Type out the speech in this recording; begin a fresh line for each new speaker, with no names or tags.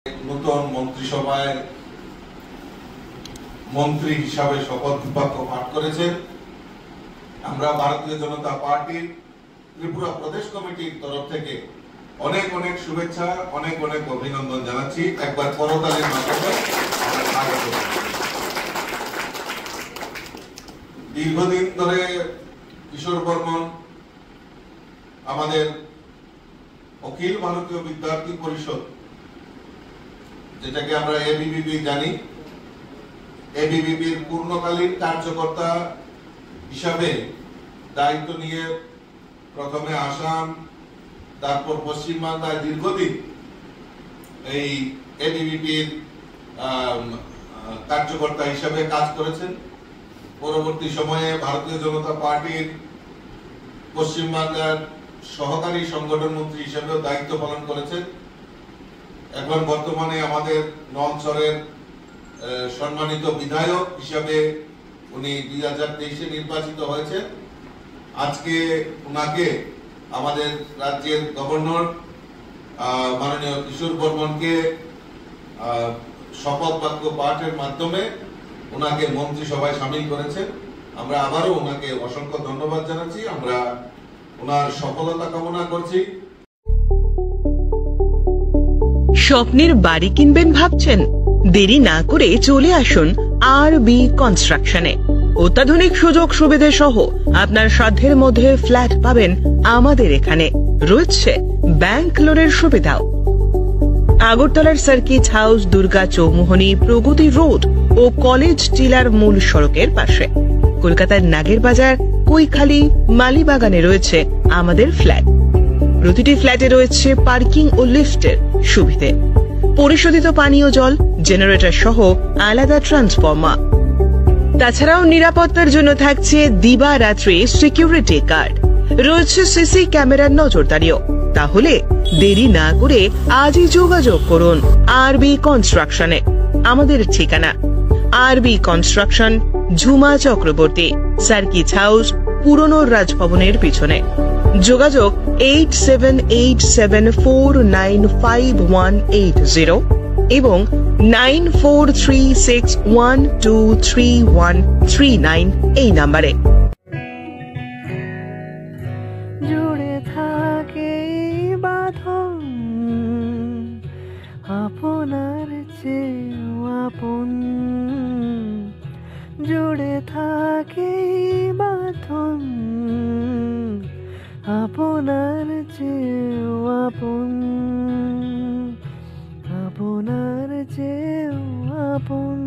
নতুন মন্ত্রিসভায় মন্ত্রী হিসাবে শপথ বাক্য পাঠ করেছেন। আমরা ভারতীয় জনতা পার্টির ত্রিপুরা প্রদেশ কমিটির তরফ থেকে অনেক অনেক শুভেচ্ছা, অনেক অনেক অভিনন্দন জানাচ্ছি। একবার করতালির মাধ্যমে আমরা স্বাগত জানাই। দীর্ঘদিন ধরে কিশোর বর্মন আমাদের অখিল ভারতীয় বিদ্যার্থী পরিষদ, যেটাকে আমরা এবিভিপি জানি, এবিভিপির পূর্ণকালীন কার্যকর্তা হিসাবে দায়িত্ব নিয়ে প্রথমে আসাম, তারপর পশ্চিমবাংলায় দীর্ঘদিন এই এবিভিপির কার্যকর্তা হিসাবে কাজ করেছেন। পরবর্তী সময়ে ভারতীয় জনতা পার্টির পশ্চিমবাংলার সহকারী সংগঠন মন্ত্রী হিসেবেও দায়িত্ব পালন করেছেন। এখন বর্তমানে আমাদের নলছড়ের সম্মানিত বিধায়ক হিসাবে উনি 2023-এ নির্বাচিত হয়েছেন। আজকে উনাকে আমাদের রাজ্যের গভর্নর মাননীয় কিশোর বর্মনকে শপথ বাক্য পাঠের মাধ্যমে উনাকে মন্ত্রিসভায় সামিল করেছেন। আমরা আবারও উনাকে অসংখ্য ধন্যবাদ জানাচ্ছি। আমরা উনার সফলতা কামনা করছি।
স্বপ্নের বাড়ি কিনবেন ভাবছেন? দেরি না করে চলে আসুন আরবি কনস্ট্রাকশনে। অত্যাধুনিক সুযোগ সুবিধে সহ আপনার সাধ্যের মধ্যে ফ্ল্যাট পাবেন আমাদের এখানে। রয়েছে ব্যাংক লোনের সুবিধাও। আগরতলার সার্কিট হাউস, দুর্গা চৌমুহনী, প্রগতি রোড ও কলেজ টিলার মূল সড়কের পাশে। কলকাতার নাগের বাজার, কৈখালি, মালিবাগানে রয়েছে আমাদের ফ্ল্যাট। প্রতিটি ফ্ল্যাটে রয়েছে পার্কিং ও লিফটের সুবিধে, পরিশোধিত পানীয় জল, জেনারেটর সহ আলাদা ট্রান্সফরমার। তাছাড়াও নিরাপত্তার জন্য থাকছে দিবারাত্রি সিকিউরিটি গার্ড, রয়েছে সিসি ক্যামেরার নজরদারিও। তাহলে দেরি না করে আজই যোগাযোগ করুন আরবি কনস্ট্রাকশনে। আমাদের ঠিকানা আরবি construction, Jhuma Chakraborty, circuit house, পুরনো রাজভবনের পিছনে। যোগাযোগ 8787495180 এবং 9436123139 এই নাম্বারে।
জুড়ে থাকে বাঁধন আপনার চেয়েও আপন, জুড়ে থাকে বাঁধন আপনার চেয়েও আপন, আপনার চেয়েও আপন।